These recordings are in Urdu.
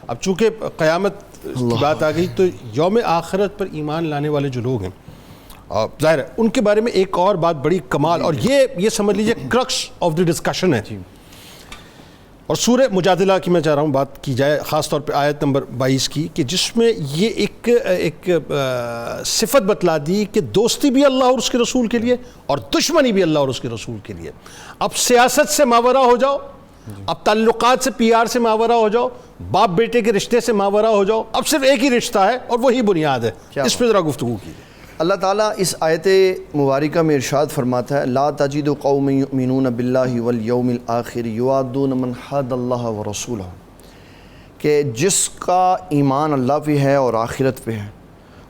اب چونکہ قیامت کی بات آ گئی تو یوم آخرت پر ایمان لانے والے جو لوگ ہیں ظاہر ہے ان کے بارے میں ایک اور بات بڑی کمال اور یہ سمجھ لیجئے کرکس آف دی ڈسکشن ہے اور سورہ مجادلہ کی میں چاہ رہا ہوں بات کی جائے خاص طور پہ آیت نمبر 22 کی کہ جس میں یہ ایک صفت بتلا دی کہ دوستی بھی اللہ اور اس کے رسول کے لیے اور دشمنی بھی اللہ اور اس کے رسول کے لیے. اب سیاست سے ماورا ہو جاؤ, اب تعلقات سے پی آر سے ماورا ہو جاؤ, باپ بیٹے کے رشتے سے ماورا ہو جاؤ, اب صرف ایک ہی رشتہ ہے اور وہی بنیاد ہے. اس پہ ذرا گفتگو کی. اللہ تعالیٰ اس آیت مبارکہ میں ارشاد فرماتا ہے لا تجد قوم یؤمنون باللہ والیوم الآخر یوادون من حاد اللہ ورسولہ, کہ جس کا ایمان اللہ پہ ہے اور آخرت پہ ہے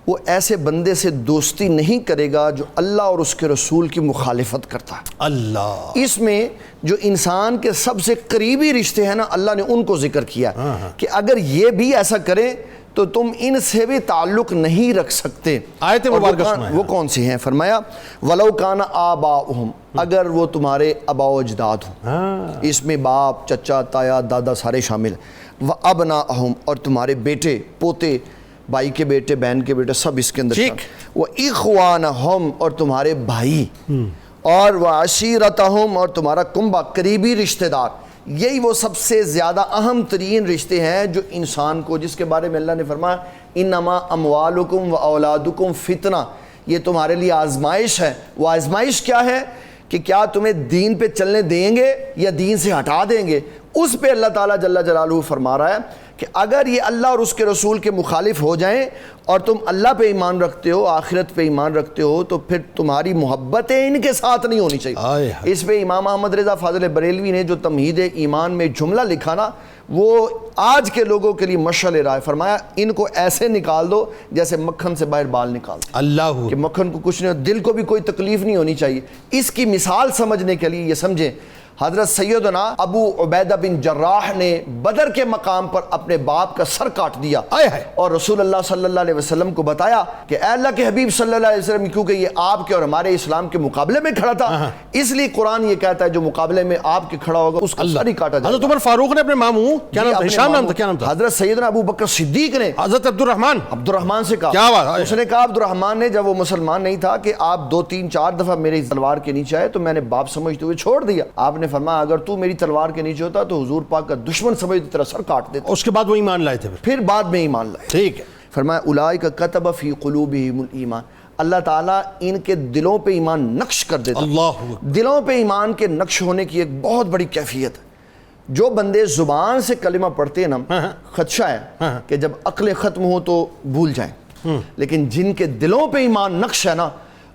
وہ ایسے بندے سے دوستی نہیں کرے گا جو اللہ اور اس کے رسول کی مخالفت کرتا ہے. اللہ اس میں جو انسان کے سب سے قریبی رشتے ہیں نا, اللہ نے ان کو ذکر کیا کہ اگر یہ بھی ایسا کریں تو تم ان سے بھی تعلق نہیں رکھ سکتے. آیت مبارکہ وہ کون سی ہیں؟ فرمایا وَلَوْ كَانَ آبَاؤُهُمْ, اگر وہ تمہارے آباء و اجداد ہوں, اس میں باپ چچا تایا دادا سارے شامل, وَأَبْنَاءُهُمْ, اور تمہارے بیٹے پوتے, بھائی کے بیٹے بہن کے بیٹے سب اس کے اندر شامل, وَإِخْوَانَهُمْ, اور تمہارے بھائی, اور وَعَشِيرَتَهُمْ, اور تمہارا کنبہ قریبی رشتہ دار. یہی وہ سب سے زیادہ اہم ترین رشتے ہیں جو انسان کو, جس کے بارے میں اللہ نے فرمایا انما اموالکم و اولادکم فتنہ, یہ تمہارے لیے آزمائش ہے. وہ آزمائش کیا ہے کہ کیا تمہیں دین پہ چلنے دیں گے یا دین سے ہٹا دیں گے. اس پہ اللہ تعالیٰ جل جلالہ فرما رہا ہے کہ اگر یہ اللہ اور اس کے رسول کے مخالف ہو جائیں اور تم اللہ پہ ایمان رکھتے ہو, آخرت پہ ایمان رکھتے ہو, تو پھر تمہاری محبتیں ان کے ساتھ نہیں ہونی چاہیے. اس پہ امام احمد رضا فاضل بریلوی نے جو تمہید ایمان میں جملہ لکھا نا, وہ آج کے لوگوں کے لیے مشعل راہ. فرمایا ان کو ایسے نکال دو جیسے مکھن سے باہر بال نکال دو. اللہ کہ مکھن کو کچھ نہیں, دل کو بھی کوئی تکلیف نہیں ہونی چاہیے. اس کی مثال سمجھنے کے لیے یہ سمجھیں, حضرت سیدنا ابو عبیدہ بن جراح نے بدر کے مقام پر اپنے باپ کا سر کاٹ دیا اور رسول اللہ صلی اللہ علیہ وسلم کو بتایا کہ اے اللہ کے حبیب صلی اللہ علیہ وسلم, کیونکہ یہ آپ کے اور ہمارے اسلام کے مقابلے میں کھڑا تھا, اس لیے قرآن یہ کہتا ہے جو مقابلے میں آپ کے کھڑا ہوگا اس کا سر ہی کاٹا جائے گا. حضرت عمر فاروق نے اپنے ماموں کیا نام تھا, حضرت سیدنا ابو بکر صدیق نے حضرت عبد الرحمن سے کہا, کیا بات, اس نے کہا عبد الرحمن نے جب وہ مسلمان نہیں تھا کہ آپ 2 3 4 دفعہ میری تلوار کے نیچے آئے تو میں نے باپ سمجھتے ہوئے چھوڑ دیا. آپ نے فرمایا اگر تو میری تلوار کے نیچے ہوتا تو حضور پاک کا دشمن سمجھتے تیرا سر کاٹ دیتا. اس کے بعد وہ ایمان لائے تھے, پھر بعد میں ایمان لائے. ٹھیک ہے. فرمایا اولئک کتب فی قلوبہم الایمان, اللہ تعالیٰ ان کے دلوں پہ ایمان نقش کر دیتا. اللہ دلوں پہ ایمان کے نقش ہونے کی ایک بہت بڑی کیفیت ہے. جو بندے زبان سے کلمہ پڑھتے ہیں نا, خدشہ ہے کہ جب عقل ختم ہو تو بھول جائیں, لیکن جن کے دلوں پہ ایمان نقش ہے نا,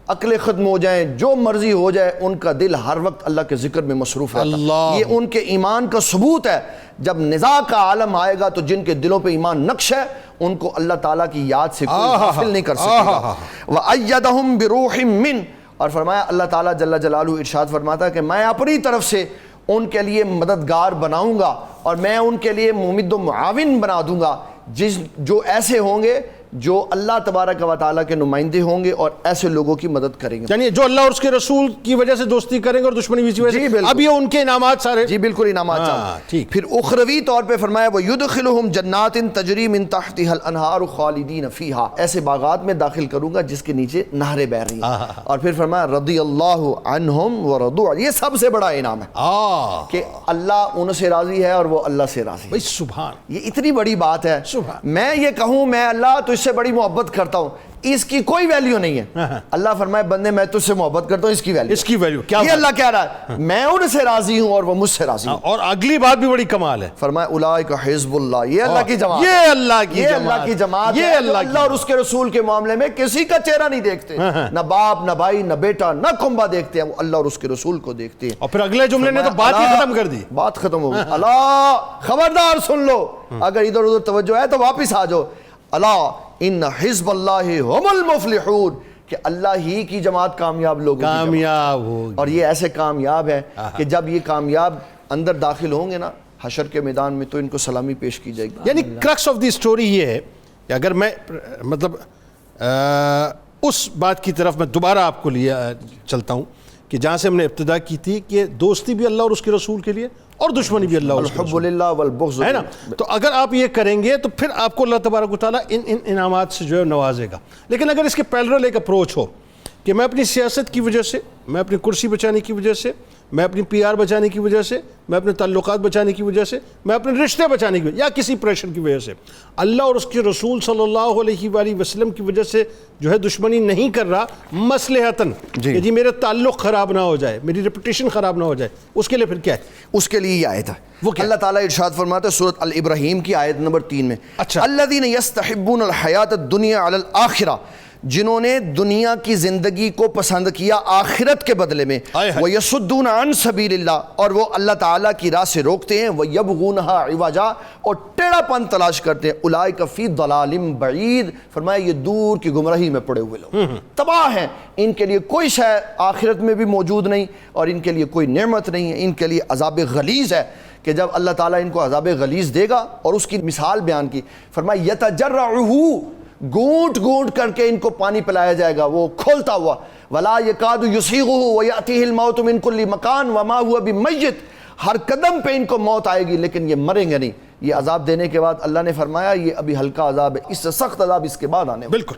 عقل ختم ہو جائیں جو مرضی ہو جائے, ان کا دل ہر وقت اللہ کے ذکر میں مصروف رہتا ہے. یہ ان کے ایمان کا ثبوت ہے. جب نزاع کا عالم آئے گا تو جن کے دلوں پہ ایمان نقش ہے ان کو اللہ تعالیٰ کی یاد سے کوئی غافل نہیں کر سکے گا. وَأَيَّدَهُمْ بِرُوحٍ مِّنْ, اور فرمایا اللہ تعالیٰ جل جلالہ ارشاد فرماتا ہے کہ میں اپنی طرف سے ان کے لیے مددگار بناؤں گا اور میں ان کے لیے ممد و معاون بنا دوں گا, جو ایسے ہوں گے جو اللہ تبارک و تعالیٰ کے نمائندے ہوں گے اور ایسے لوگوں کی مدد کریں گے. یعنی جو اللہ اور اس کے رسول کی وجہ سے دوستی کریں گے اور دشمنی بھی وجہ سے, اب یہ ان کے انعامات سارے. جی بالکل انعامات سارے. پھر اخروی طور پہ فرمایا وَيُدْخِلُهُمْ جَنَّاتٍ تَجْرِي مِن تَحْتِهَا الْأَنْهَارُ خَالِدِينَ فِيهَا, ایسے باغات میں داخل کروں گا جس کے نیچے نہریں بہ رہی ہیں. اور پھر فرمایا رضی اللہ عنہم ورضوا, یہ سب سے بڑا انعام ہے کہ اللہ ان سے راضی ہے اور وہ اللہ سے راضی ہے. سبحان, یہ اتنی بڑی بات ہے. میں یہ کہوں میں اللہ تو اس سے بڑی محبت کرتا ہوں, اس کی کوئی ویلیو نہیں ہے. اللہ فرمائے بندے میں تجھ سے محبت کرتا ہوں, اس کی ویلیو کیا؟ یہ اللہ کہہ رہا ہے میں ان سے راضی ہوں اور وہ مجھ سے راضی ہوں. اور اگلی بات بھی بڑی کمال ہے, فرمایا اولئک حزب اللہ, یہ اللہ کی جماعت, یہ اللہ کی جماعت ہے. اللہ اور اس کے رسول کے معاملے میں کسی کا چہرہ نہیں دیکھتے, نہ باپ نہ بھائی نہ بیٹا نہ کنبہ دیکھتے ہیں, وہ اللہ اور اس کے رسول کو دیکھتے ہیں. اور پھر اگلے جملے نے تو بات ہی ختم کر دی. بات ختم ہو گئی. اللہ خبردار سن لو, اگر ادھر ادھر توجہ ہے تو واپس آ جاؤ. اللہ ان حزب اللہ هم المفلحون, کہ اللہ ہی کی جماعت کامیاب لوگوں کامیاب ہوگی. اور یہ ایسے کامیاب ہے کہ جب یہ کامیاب اندر داخل ہوں گے نا حشر کے میدان میں تو ان کو سلامی پیش کی جائے گی. یعنی کرکس آف دی سٹوری یہ ہے کہ اگر میں مطلب اس بات کی طرف میں دوبارہ آپ کو لیا چلتا ہوں کہ جہاں سے ہم نے ابتدا کی تھی کہ دوستی بھی اللہ اور اس کے رسول کے لیے اور دشمنی بھی اللہ اور اس کے الحب للہ والبغض ہے نا. تو اگر آپ یہ کریں گے تو پھر آپ کو اللہ تبارک و تعالیٰ ان انعامات سے جو ہے نوازے گا. لیکن اگر اس کے پیرلل ایک اپروچ ہو کہ میں اپنی سیاست کی وجہ سے، میں اپنی کرسی بچانے کی وجہ سے، میں اپنی پی آر بچانے کی وجہ سے، میں اپنے تعلقات بچانے کی وجہ سے، میں اپنے رشتے بچانے کی وجہ یا کسی پریشر کی وجہ سے اللہ اور اس کے رسول صلی اللہ علیہ وآلہ وسلم کی وجہ سے جو ہے دشمنی نہیں کر رہا مصلحتاً کہ جی میرے تعلق خراب نہ ہو جائے، میری ریپوٹیشن خراب نہ ہو جائے، اس کے لیے پھر کیا ہے؟ اس کے لیے یہ آیت ہے. وہ کیا؟ اللہ تعالیٰ ارشاد فرماتا ہے سورۃ الابراہیم کی آیت نمبر 3 میں، اچھا. الذین یستحبون الحیات الدنیا علی الآخرہ، جنہوں نے دنیا کی زندگی کو پسند کیا آخرت کے بدلے میں، وَيَصُدُّونَ عَن سَبِيلِ اللَّهِ، اور وہ اللہ تعالیٰ کی راہ سے روکتے ہیں، وَيَبْغُونَهَا عِوَجًا، اور ٹیڑھا پن تلاش کرتے ہیں، أُولَٰئِكَ فِي ضَلَالٍ بَعِيدٍ، فرمایا یہ دور کی گمراہی میں پڑے ہوئے لوگ تباہ ہیں. ان کے لیے کوئی شے آخرت میں بھی موجود نہیں اور ان کے لیے کوئی نعمت نہیں ہے. ان کے لیے عذاب غلیظ ہے کہ جب اللہ تعالیٰ ان کو عذاب غلیظ دے گا. اور اس کی مثال بیان کی، فرمایا یتجرعہ، گونٹ گونٹ کر کے ان کو پانی پلایا جائے گا، وہ کھولتا ہوا، ولا یکاد یسیغہ ویاتیہ الموت من کل مکان وما هو بمیت، ہر قدم پہ ان کو موت آئے گی لیکن یہ مریں گے نہیں. یہ عذاب دینے کے بعد اللہ نے فرمایا یہ ابھی ہلکا عذاب ہے، اس سے سخت عذاب اس کے بعد آنے والا. بالکل.